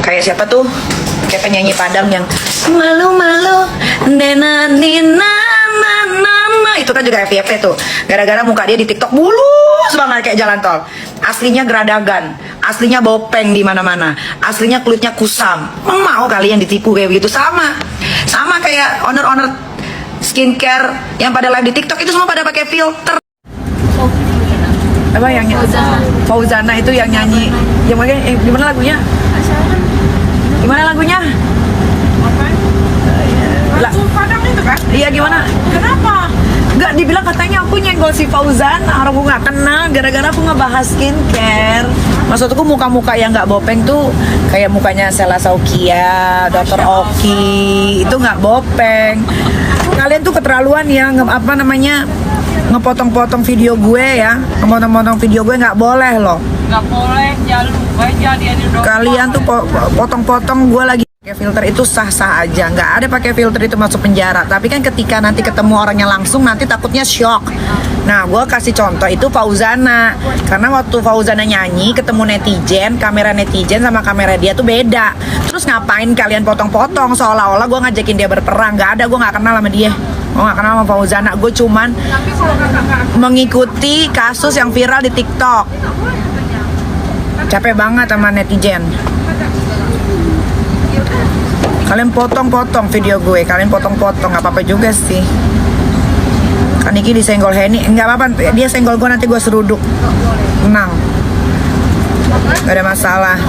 Kayak siapa tuh? Kayak penyanyi Padang yang malu-malu nena nina na na na. Itu kan juga FYP tuh. Gara-gara muka dia di TikTok mulus banget kayak jalan tol. Aslinya geradagan, aslinya bopeng di mana-mana, aslinya kulitnya kusam. Mau kalian ditipu kayak begitu? Sama kayak owner-owner skincare yang pada live di TikTok itu semua pada pakai filter. Apa yang Fauzana itu yang nyanyi? Yang mana? Gimana lagunya? Gimana lagunya? Padang itu kan? Iya gimana? Kenapa? Nggak, dibilang katanya aku nyenggol si Fauzana, orang aku nggak kenal gara-gara aku ngebahas skincare. Maksudku muka-muka yang nggak bopeng tuh kayak mukanya Sela Saukia, Dr. Oki, itu nggak bopeng. Kalian tuh keterlaluan ya, apa namanya, ngepotong-potong video gue ya, ngepotong-potong video gue nggak boleh loh. Nggak boleh, jangan lupa jadi Kalian tuh potong-potong gue lagi pakai filter itu sah-sah aja, nggak ada pakai filter itu masuk penjara. Tapi kan ketika nanti ketemu orangnya langsung nanti takutnya shock. Nah, gue kasih contoh itu Fauzana, karena waktu Fauzana nyanyi ketemu netizen, kamera netizen sama kamera dia tuh beda. Terus ngapain kalian potong-potong seolah-olah gue ngajakin dia berperang? Nggak ada, gue nggak kenal sama dia. Gue gak kenal sama Fauzana, gue cuman mengikuti kasus yang viral di TikTok. Capek banget sama netizen. Kalian potong-potong video gue, kalian potong-potong, gak apa-apa juga sih. Kan Niki disenggol Henny, gak apa-apa, dia senggol gue nanti gue seruduk. Tenang, gak ada masalah.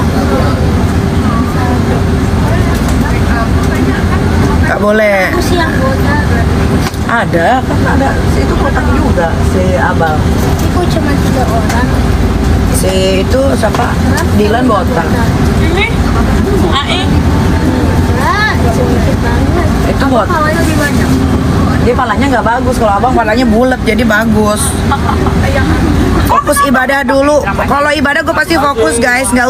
Gak boleh. Ada, kan ada, itu kotak juga, si Abang. Itu cuma 3 orang. Si itu siapa? Dilan botak. Ini? Ae? Enggak, sedikit banget. Itu botak. Palanya lebih banyak. Dia palanya nggak bagus, kalau abang palanya bulat jadi bagus. Fokus ibadah dulu. Kalau ibadah gue pasti fokus guys, nggak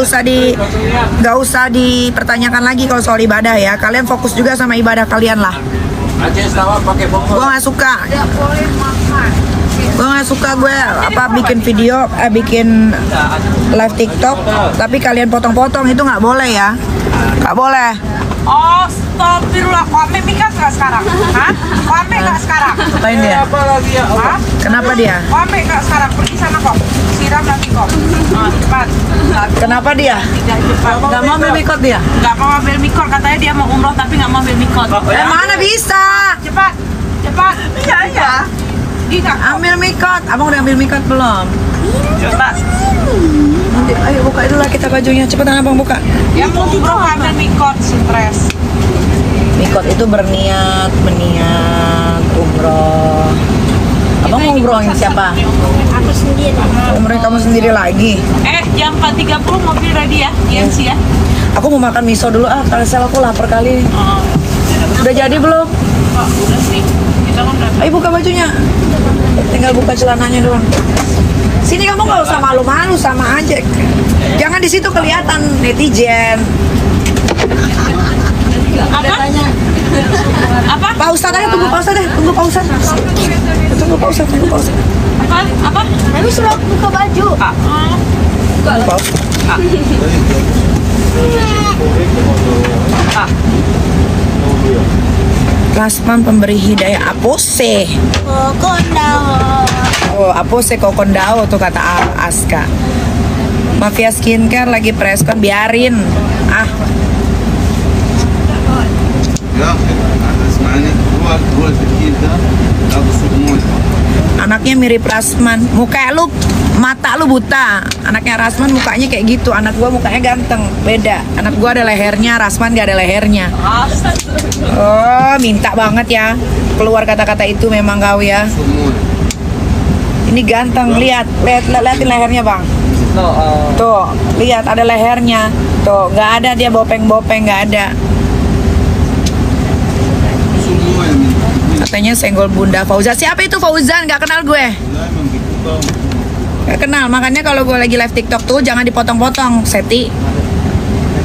usah dipertanyakan lagi kalau soal ibadah ya. Kalian fokus juga sama ibadah kalian lah. Gue nggak suka. Gue nggak suka bikin video, bikin live TikTok, tapi kalian potong-potong itu nggak boleh ya, nggak boleh. Oh, astagfirullah. Kok Ame mikat nggak sekarang? Hah? Kok Ame nggak sekarang? Ngapain dia? Hah? Kenapa dia? Kok Ame nggak sekarang? Pergi sana kok. Siram nanti kok. Cepat. Kenapa dia? Tidak cepat. Nggak mau ambil mikot dia? Nggak mau ambil mikot. Katanya dia mau umroh tapi nggak mau ambil mikot. Mana bisa? Cepat. Cepat. Iya. Tidak. Ambil mikot. Abang udah ambil mikot belum? Cepat. Nanti, ayo buka dulu lah kita bajunya. Cepetan abang buka. Yang mau umroh ambil mikot. Stres. Mikot itu berniat umroh. Abang mau umrohin siapa? Aku sendiri. Umrohin kamu sendiri lagi. Jam 4.30 mobil ready ya, GMC ya. Aku mau makan miso dulu karena aku lapar kali. Udah jadi belum? Udah sih. Kita kan udah. Ayo buka bajunya. Tinggal buka celananya doang. Sini kamu nggak usah malu-malu, sama aja. Jangan di situ kelihatan netizen. Apa? Pak Ustadz aja, tunggu Pak Ustadz deh, tunggu Pak Ustadz. Tunggu Pak Ustadz. Apa? Tapi suruh aku buka baju. Tunggu Pak Ustadz. Plasman pemberi hidayah Apose. Kondao. Oh, Apose Kokondao tuh kata Aska. Mafia skincare lagi preskon, biarin. Anaknya mirip Rasman, mata lu buta. Anaknya Rasman mukanya kayak gitu, anak gua mukanya ganteng, beda. Anak gua ada lehernya, Rasman gak ada lehernya. Oh, minta banget ya keluar kata-kata itu memang kau ya. Ini ganteng, liatin lehernya bang. Tuh, lihat ada lehernya. Tuh, nggak ada dia bopeng-bopeng, nggak ada. Katanya senggol Bunda Fauzan. Siapa itu Fauzan? Gak kenal gue. Gak kenal. Makanya kalau gue lagi live TikTok tuh jangan dipotong-potong, Seti.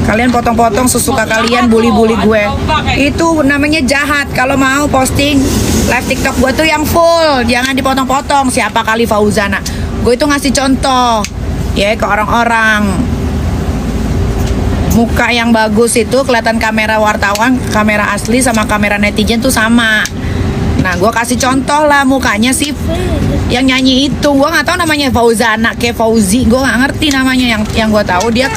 Kalian potong-potong sesuka kalian, bully-bully gue. Itu namanya jahat. Kalau mau posting live TikTok gue tuh yang full, jangan dipotong-potong. Siapa kali Fauzana? Gue itu ngasih contoh ya ke orang-orang. muka yang bagus itu kelihatan kamera wartawan, kamera asli sama kamera netizen tuh sama. Nah, gue kasih contoh lah mukanya sih yang nyanyi itu. Gue nggak tahu namanya Fauzana kayak Fauzi, gue nggak ngerti namanya. Yang gue tahu dia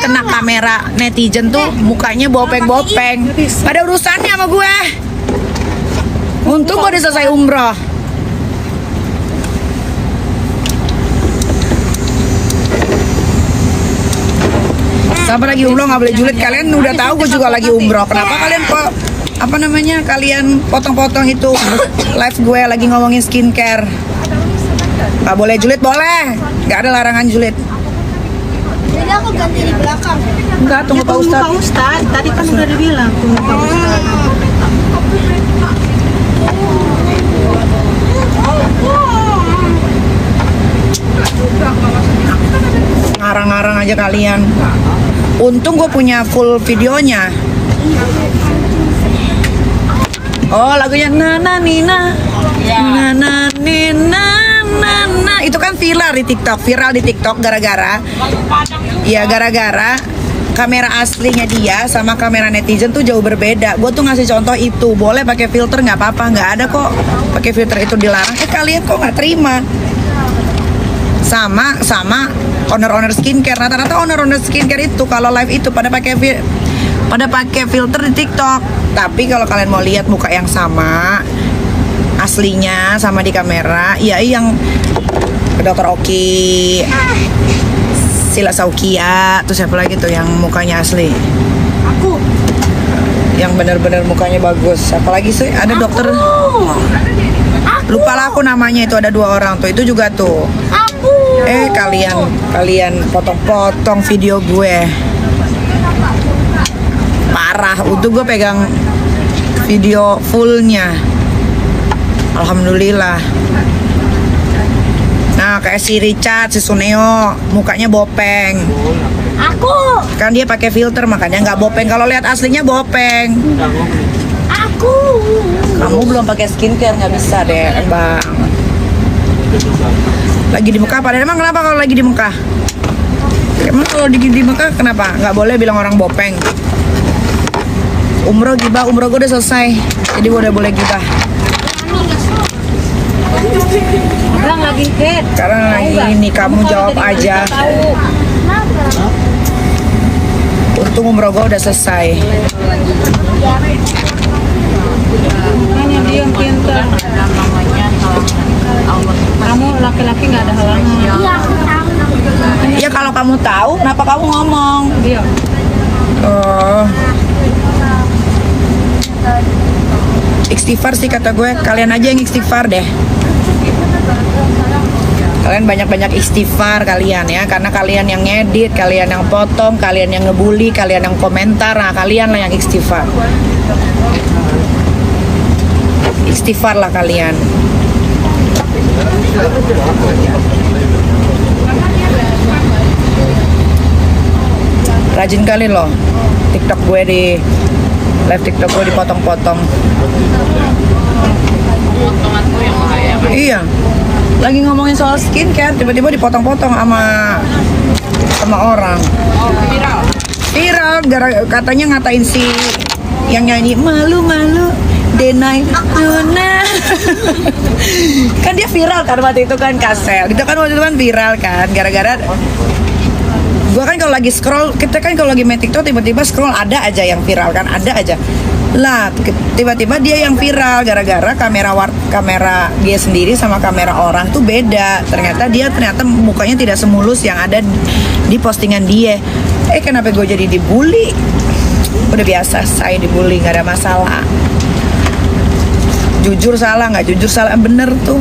kena kamera netizen tuh mukanya bopeng-bopeng. Ada urusannya sama gue. Untung gue udah selesai umroh. Siapa lagi umroh nggak boleh julid. Kalian udah tahu gue juga lagi umroh. Kenapa kalian kok kalian potong-potong itu live gue lagi ngomongin skincare? Nggak boleh julid, boleh. Nggak ada larangan julid. Jadi aku ganti di belakang. Enggak, tunggu Pak Ustadz. Pak Ustadz, tadi kan udah dibilang tunggu Pak Ustadz. Ngarang-ngarang aja kalian. Untung gue punya full videonya. Oh, lagunya Nana Nina. Nana Nina Nana. Itu kan viral di TikTok gara-gara kamera aslinya dia sama kamera netizen tuh jauh berbeda. Gue tuh ngasih contoh itu. Boleh pakai filter nggak apa-apa, nggak ada kok pakai filter itu dilarang. Kalian kok nggak terima? Sama owner skincare, rata-rata owner skincare itu kalau live itu pada pakai filter di TikTok. Tapi kalau kalian mau lihat muka yang sama aslinya sama di kamera, ya yang Dr. Oki, Sila Saukia, terus siapa lagi tuh yang mukanya asli? Aku. Yang benar-benar mukanya bagus. Siapa lagi sih? Ada dokter. Lupa lah aku namanya, itu ada 2 orang tuh. Itu juga tuh. Kalian potong-potong video gue. Parah. Untuk gue pegang video fullnya. Alhamdulillah. Nah, kayak si Richard, si Suneo, mukanya bopeng. Aku. Kan dia pakai filter makanya nggak bopeng. Kalau lihat aslinya bopeng. Aku. Kamu belum pakai skincare, nggak bisa deh, Bang. Lagi di Mekah, padahal emang kenapa kalau lagi di Mekah? Emang kalau di Mekah kenapa? Nggak boleh bilang orang bopeng. Umroh gibah, umroh gue udah selesai. Jadi gue udah boleh gibah. Abang lagi head. Sekarang lagi ini kamu jawab aja. Untung umroh gue udah selesai. Hanya dia yang pintar. Kamu laki-laki nggak ada halangan. Iya, aku tahu. Ya kalau kamu tahu, kenapa kamu ngomong? Dia. Oh. Istighfar sih kata gue, kalian aja yang istighfar deh. Kalian banyak-banyak istighfar kalian ya, karena kalian yang ngedit, kalian yang potong, kalian yang ngebully, kalian yang komentar, nah kalian lah yang istighfar. Istighfar lah kalian. Rajin kali loh TikTok gue di live TikTok gue dipotong-potong. Iya. Lagi ngomongin soal skincare tiba-tiba dipotong-potong sama orang. Viral katanya ngatain si yang nyanyi malu-malu Denai Nona. Kan dia viral kan waktu itu kan Kasel. Itu kan waktu itu kan viral kan gara-gara gue kan kalau lagi scroll, kita kan kalau lagi main TikTok tiba-tiba scroll ada aja yang viral kan, ada aja. Lah tiba-tiba dia yang viral gara-gara kamera dia sendiri sama kamera orang tuh beda. Ternyata mukanya tidak semulus yang ada di postingan dia. Kenapa gue jadi dibully? Udah biasa saya dibully, nggak ada masalah. Jujur salah, nggak jujur salah, bener tuh.